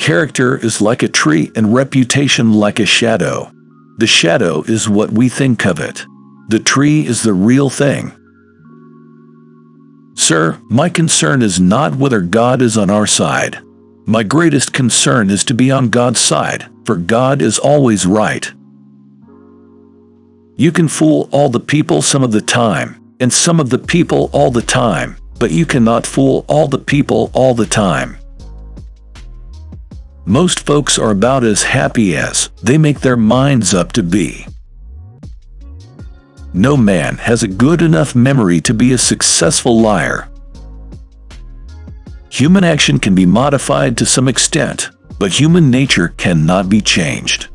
Character is like a tree and reputation like a shadow. The shadow is what we think of it. The tree is the real thing. Sir, my concern is not whether God is on our side. My greatest concern is to be on God's side, for God is always right. You can fool all the people some of the time, and some of the people all the time, but you cannot fool all the people all the time. Most folks are about as happy as they make their minds up to be. No man has a good enough memory to be a successful liar. Human action can be modified to some extent, but human nature cannot be changed.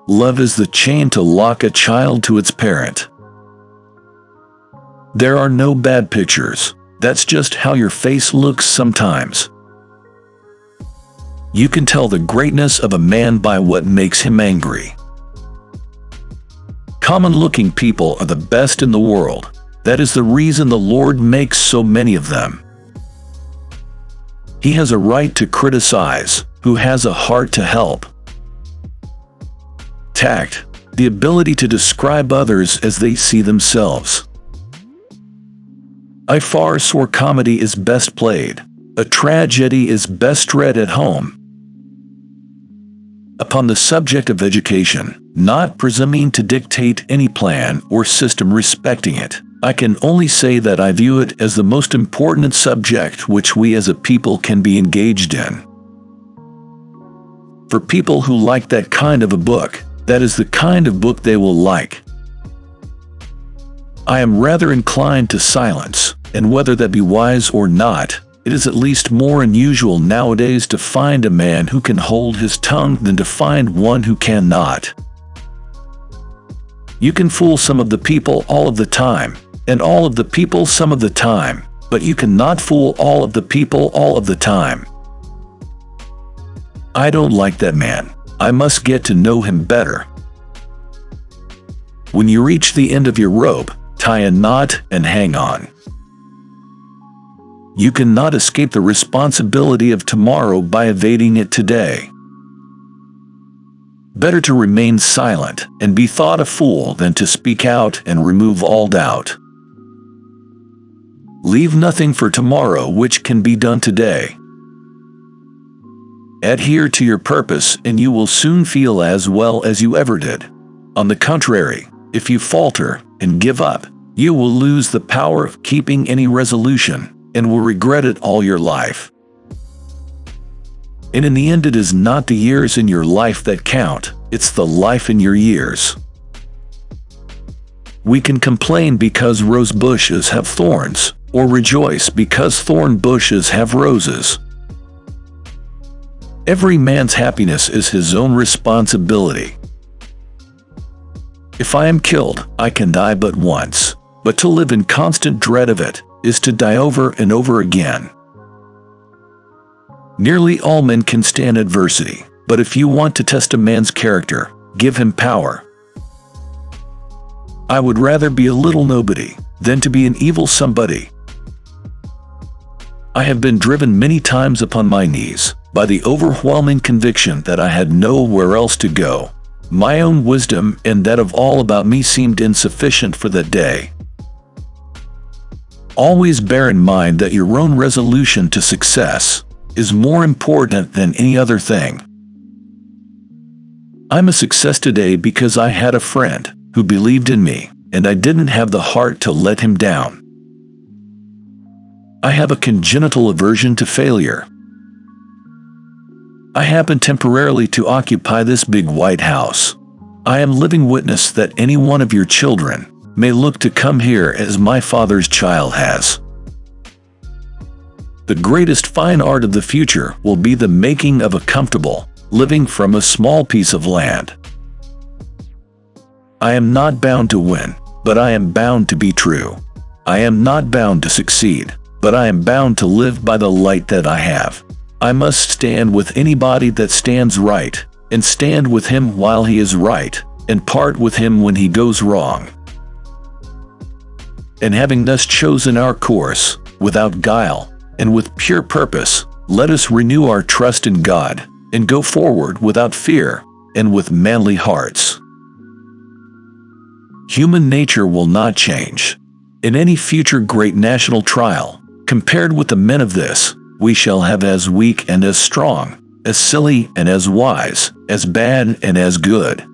Love is the chain to lock a child to its parent. There are no bad pictures. That's just how your face looks sometimes. You can tell the greatness of a man by what makes him angry. Common-looking people are the best in the world. That is the reason the Lord makes so many of them. He has a right to criticize, who has a heart to help. Tact, the ability to describe others as they see themselves. A farce or comedy is best played. A tragedy is best read at home. Upon the subject of education, not presuming to dictate any plan or system respecting it, I can only say that I view it as the most important subject which we as a people can be engaged in. For people who like that kind of a book, that is the kind of book they will like. I am rather inclined to silence, and whether that be wise or not, it is at least more unusual nowadays to find a man who can hold his tongue than to find one who cannot. You can fool some of the people all of the time, and all of the people some of the time, but you cannot fool all of the people all of the time. I don't like that man. I must get to know him better. When you reach the end of your rope, tie a knot and hang on. You cannot escape the responsibility of tomorrow by evading it today. Better to remain silent and be thought a fool than to speak out and remove all doubt. Leave nothing for tomorrow which can be done today. Adhere to your purpose and you will soon feel as well as you ever did. On the contrary, if you falter and give up, you will lose the power of keeping any resolution and will regret it all your life. And in the end, it is not the years in your life that count, it's the life in your years. We can complain because rose bushes have thorns, or rejoice because thorn bushes have roses. Every man's happiness is his own responsibility. If I am killed, I can die but once, but to live in constant dread of it is to die over and over again. Nearly all men can stand adversity, but if you want to test a man's character, give him power. I would rather be a little nobody than to be an evil somebody. I have been driven many times upon my knees by the overwhelming conviction that I had nowhere else to go. My own wisdom and that of all about me seemed insufficient for that day. Always bear in mind that your own resolution to success is more important than any other thing. I'm a success today because I had a friend who believed in me, and I didn't have the heart to let him down. I have a congenital aversion to failure. I happen temporarily to occupy this big white house. I am living witness that any one of your children may look to come here as my father's child has. The greatest fine art of the future will be the making of a comfortable living from a small piece of land. I am not bound to win, but I am bound to be true. I am not bound to succeed, but I am bound to live by the light that I have. I must stand with anybody that stands right, and stand with him while he is right, and part with him when he goes wrong. And having thus chosen our course, without guile, and with pure purpose, Let us renew our trust in God and go forward without fear and with manly hearts. Human nature will not change. In any future great national trial, compared with the men of this, we shall have as weak and as strong, as silly and as wise, as bad and as good.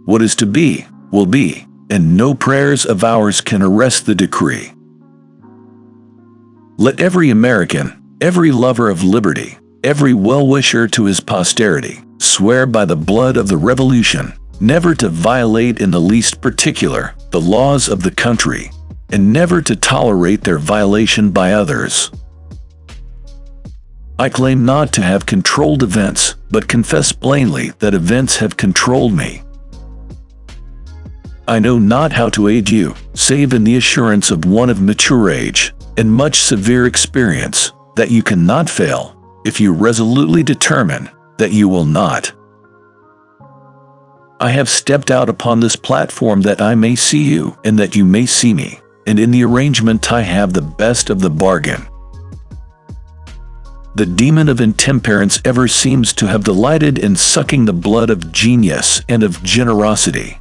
What is to be, will be, and no prayers of ours can arrest the decree. Let every American, every lover of liberty, every well-wisher to his posterity, swear by the blood of the Revolution, never to violate in the least particular the laws of the country, and never to tolerate their violation by others. I claim not to have controlled events, but confess plainly that events have controlled me. I know not how to aid you, save in the assurance of one of mature age and much severe experience, that you cannot fail, if you resolutely determine that you will not. I have stepped out upon this platform that I may see you and that you may see me, and in the arrangement I have the best of the bargain. The demon of intemperance ever seems to have delighted in sucking the blood of genius and of generosity.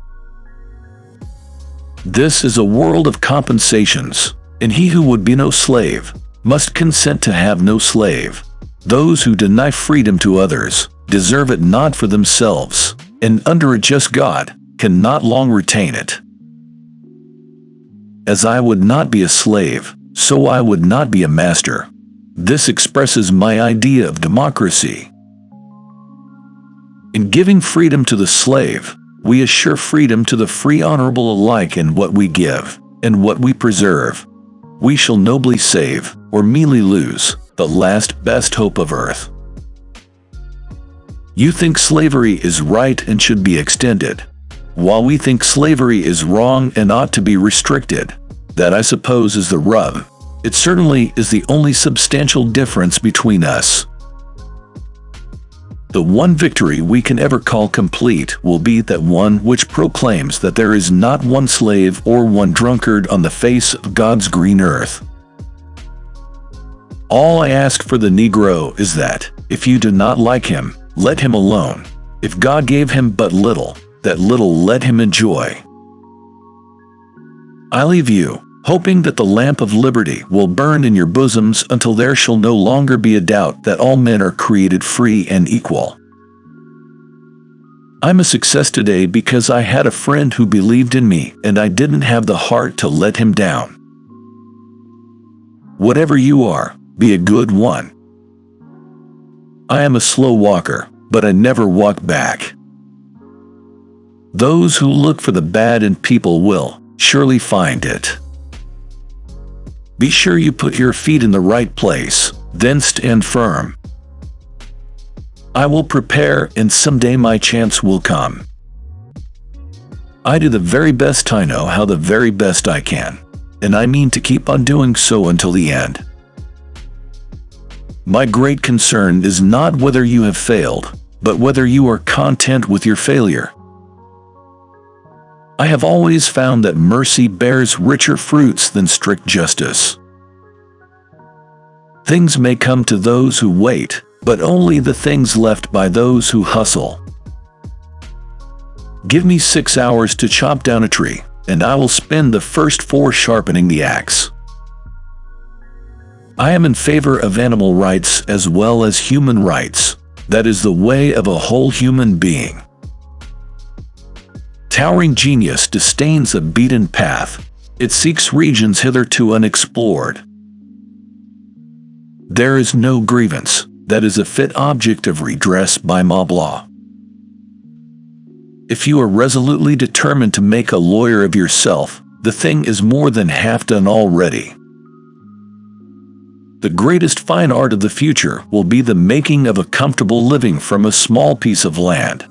This is a world of compensations, and he who would be no slave must consent to have no slave. Those who deny freedom to others deserve it not for themselves, and under a just God cannot long retain it. As I would not be a slave, so I would not be a master. This expresses my idea of democracy. In giving freedom to the slave, we assure freedom to the free honorable alike in what we give and what we preserve. We shall nobly save, or meanly lose, the last best hope of earth. You think slavery is right and should be extended, while we think slavery is wrong and ought to be restricted. That, I suppose, is the rub. It certainly is the only substantial difference between us. The one victory we can ever call complete will be that one which proclaims that there is not one slave or one drunkard on the face of God's green earth. All I ask for the Negro is that, if you do not like him, let him alone. If God gave him but little, that little let him enjoy. I leave you, hoping that the lamp of liberty will burn in your bosoms until there shall no longer be a doubt that all men are created free and equal. I'm a success today because I had a friend who believed in me and I didn't have the heart to let him down. Whatever you are, be a good one. I am a slow walker, but I never walk back. Those who look for the bad in people will surely find it. Be sure you put your feet in the right place, then stand firm. I will prepare, and someday my chance will come. I do the very best I know how the very best I can, and I mean to keep on doing so until the end. My great concern is not whether you have failed, but whether you are content with your failure. I have always found that mercy bears richer fruits than strict justice. Things may come to those who wait, but only the things left by those who hustle. Give me 6 hours to chop down a tree, and I will spend the first 4 sharpening the axe. I am in favor of animal rights as well as human rights. That is the way of a whole human being. Towering genius disdains a beaten path. It seeks regions hitherto unexplored. There is no grievance that is a fit object of redress by mob law. If you are resolutely determined to make a lawyer of yourself, the thing is more than half done already. The greatest fine art of the future will be the making of a comfortable living from a small piece of land.